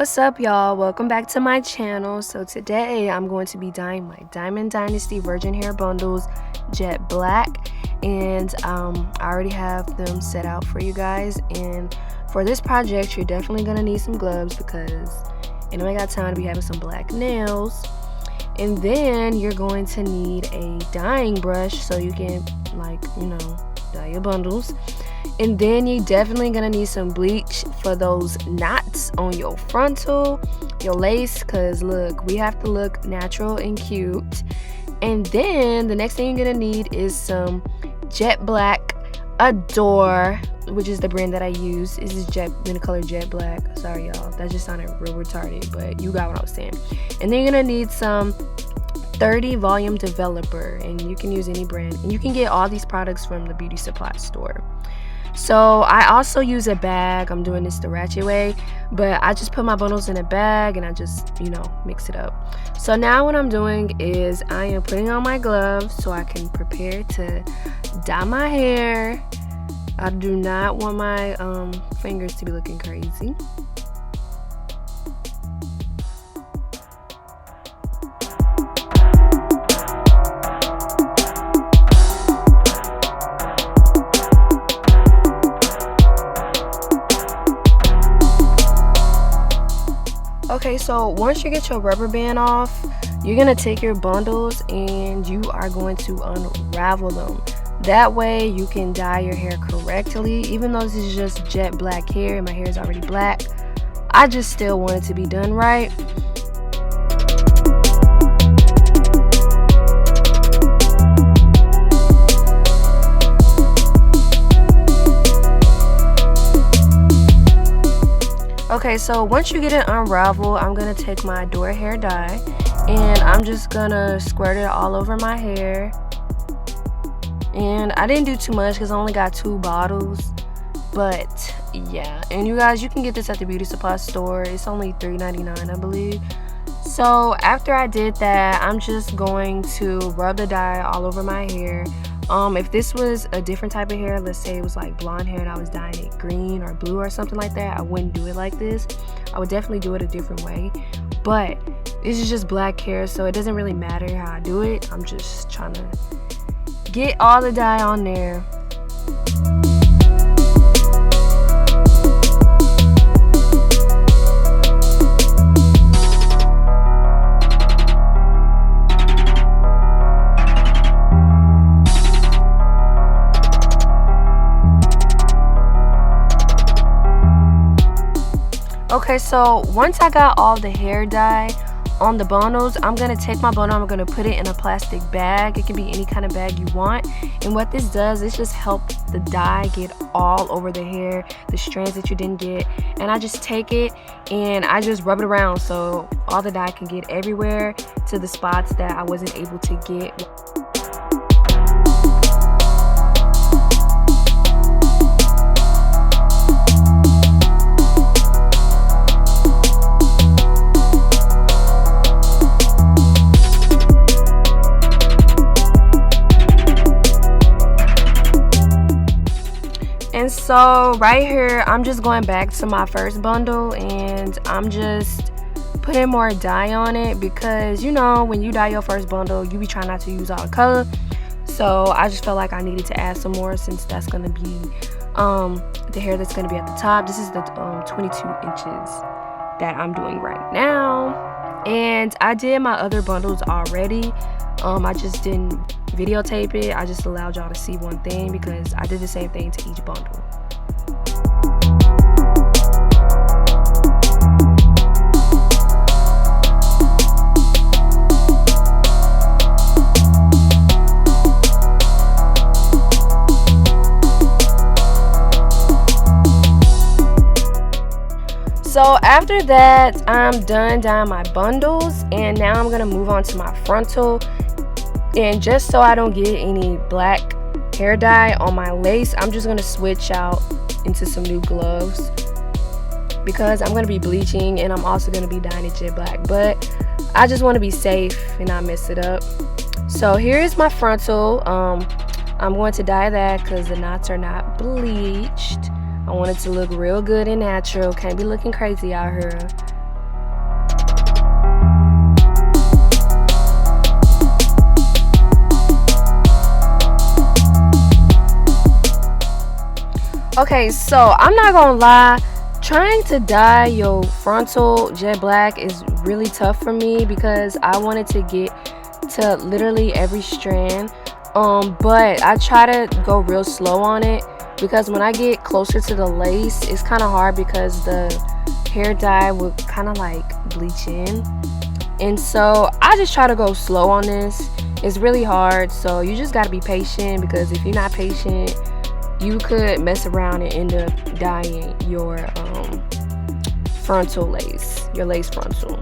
What's up, y'all? Welcome back to my channel. So today I'm going to be dyeing my Diamond Dynasty virgin hair bundles jet black, and I already have them set out for you guys. And for this project you're definitely gonna need some gloves because anyway, I got time to be having some black nails. And then you're going to need a dyeing brush so you can, dye your bundles. And then you're definitely gonna need some bleach for those knots on your frontal, your lace, because look, we have to look natural and cute. And then the next thing you're gonna need is some jet black Adore, which is the brand that I use. This is in the color jet black. Sorry y'all, that just sounded real retarded, but you got what I was saying. And then you're gonna need some 30 volume developer, and you can use any brand, and you can get all these products from the beauty supply store. So I also use a bag. I'm doing this the ratchet way, but I just put my bundles in a bag and I just mix it up. So now what I'm doing is I am putting on my gloves so I can prepare to dye my hair. I do not want my fingers to be looking crazy. Okay, so once you get your rubber band off, you're gonna take your bundles and you are going to unravel them. That way you can dye your hair correctly. Even though this is just jet black hair and my hair is already black, I just still want it to be done right. Okay, so once you get it unraveled, I'm gonna take my Adore hair dye and I'm just gonna squirt it all over my hair. And I didn't do too much because I only got 2 bottles, but yeah. And you guys, you can get this at the beauty supply store. It's only $3.99, I believe. So after I did that, I'm just going to rub the dye all over my hair. If this was a different type of hair, let's say it was like blonde hair and I was dyeing it green or blue or something like that, I wouldn't do it like this. I would definitely do it a different way. But this is just black hair, so it doesn't really matter how I do it. I'm just trying to get all the dye on there. Okay, so once I got all the hair dye on the bundles, I'm gonna take my bundle, I'm gonna put it in a plastic bag. It can be any kind of bag you want. And what this does is just help the dye get all over the hair, the strands that you didn't get. And I just take it and I just rub it around so all the dye can get everywhere to the spots that I wasn't able to get. And so right here, I'm just going back to my first bundle and I'm just putting more dye on it because when you dye your first bundle, you be trying not to use all the color. So I just felt like I needed to add some more since that's going to be the hair that's going to be at the top. This is the 22 inches that I'm doing right now. And I did my other bundles already. I just didn't videotape it. I just allowed y'all to see one thing because I did the same thing to each bundle. So after that, I'm done dyeing my bundles and now I'm gonna move on to my frontal. And just so I don't get any black hair dye on my lace, I'm just gonna switch out into some new gloves because I'm gonna be bleaching and I'm also gonna be dyeing it jet black, but I just want to be safe and not mess it up. So here is my frontal. I'm going to dye that because the knots are not bleached. I want it to look real good and natural. Can't be looking crazy out here. Okay, so I'm not gonna lie, trying to dye your frontal jet black is really tough for me because I wanted to get to literally every strand, but I try to go real slow on it because when I get closer to the lace, it's kind of hard because the hair dye would kind of like bleach in, and so I just try to go slow on this. It's really hard, so you just got to be patient, because if you're not patient, you could mess around and end up dyeing your frontal lace, your lace frontal.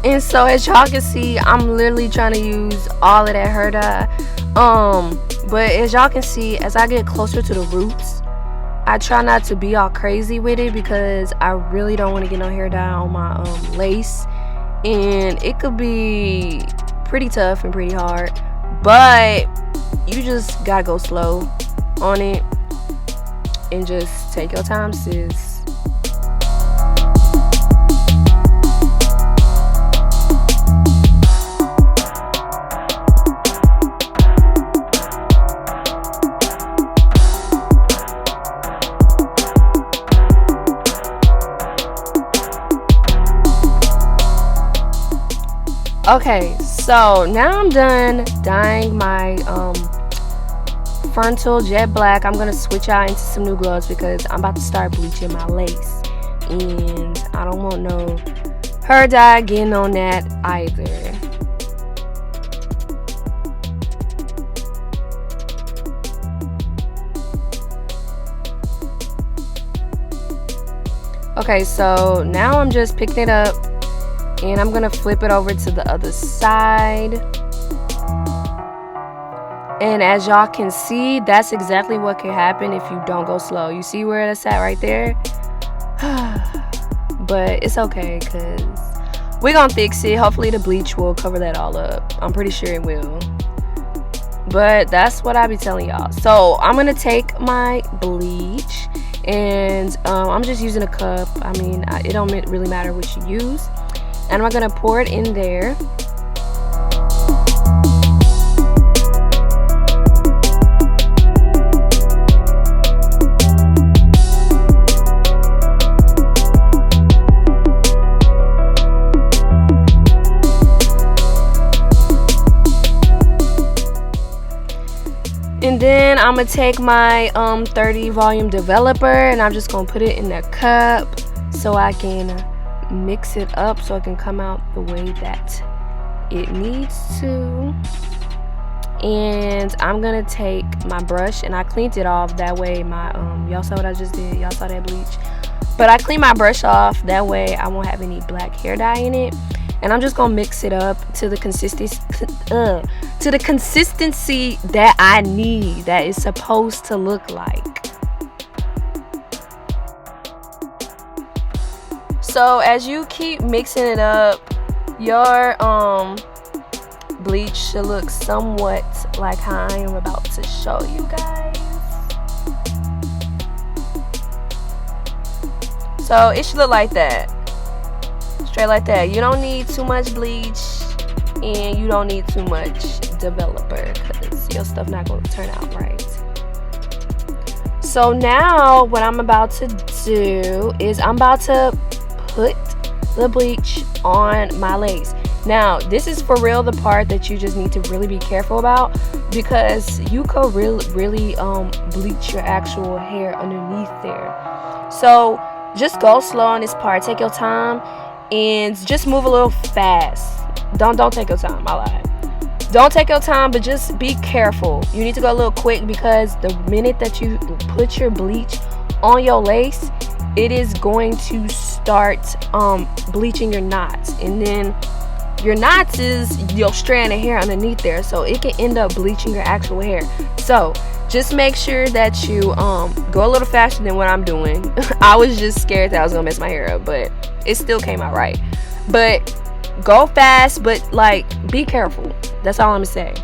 And so as y'all can see, I'm literally trying to use all of that hair dye. But as y'all can see, as I get closer to the roots, I try not to be all crazy with it because I really don't want to get no hair dye on my lace, and it could be pretty tough and pretty hard. But you just gotta go slow on it and just take your time, sis. Okay, so now I'm done dyeing my frontal jet black. I'm gonna switch out into some new gloves because I'm about to start bleaching my lace, and I don't want no hair dye getting on that either. Okay, so now I'm just picking it up and I'm gonna flip it over to the other side. And as y'all can see, that's exactly what can happen if you don't go slow. You see where that's at right there? But it's okay, because we're gonna fix it. Hopefully the bleach will cover that all up. I'm pretty sure it will. But that's what I be telling y'all. So I'm gonna take my bleach, and I'm just using a cup. I mean, it don't really matter what you use. And I'm gonna pour it in there. And then I'm gonna take my 30 volume developer, and I'm just gonna put it in a cup so I can mix it up so it can come out the way that it needs to. And I'm gonna take my brush, and I cleaned it off that way. My y'all saw what I just did, y'all saw that bleach, but I cleaned my brush off that way I won't have any black hair dye in it. And I'm just gonna mix it up to the consistency that I need, that it's supposed to look like. So as you keep mixing it up, your bleach should look somewhat like how I am about to show you guys. So it should look like that, straight like that. You don't need too much bleach, and you don't need too much developer, because your stuff not going to turn out right. So now what I'm about to do is I'm about to put the bleach on my lace. Now this is for real the part that you just need to really be careful about, because you could really bleach your actual hair underneath there. So just go slow on this part, take your time, and just move a little fast. Don't take your time, I lied. Don't take your time, but just be careful. You need to go a little quick, because the minute that you put your bleach on your lace, it is going to start bleaching your knots, and then your knots is your strand of hair underneath there, so it can end up bleaching your actual hair. So just make sure that you go a little faster than what I'm doing. I was just scared that I was gonna mess my hair up, but it still came out right. But go fast, but like be careful. That's all I'm gonna say.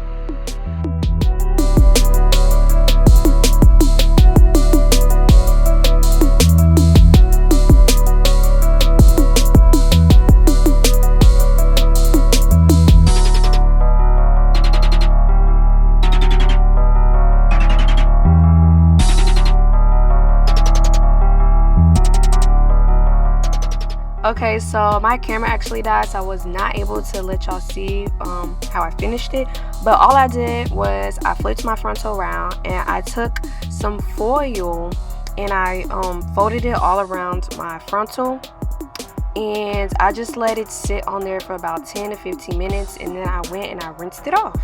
Okay, so my camera actually died, so I was not able to let y'all see how I finished it. But all I did was I flipped my frontal around, and I took some foil and I folded it all around my frontal, and I just let it sit on there for about 10 to 15 minutes, and then I went and I rinsed it off.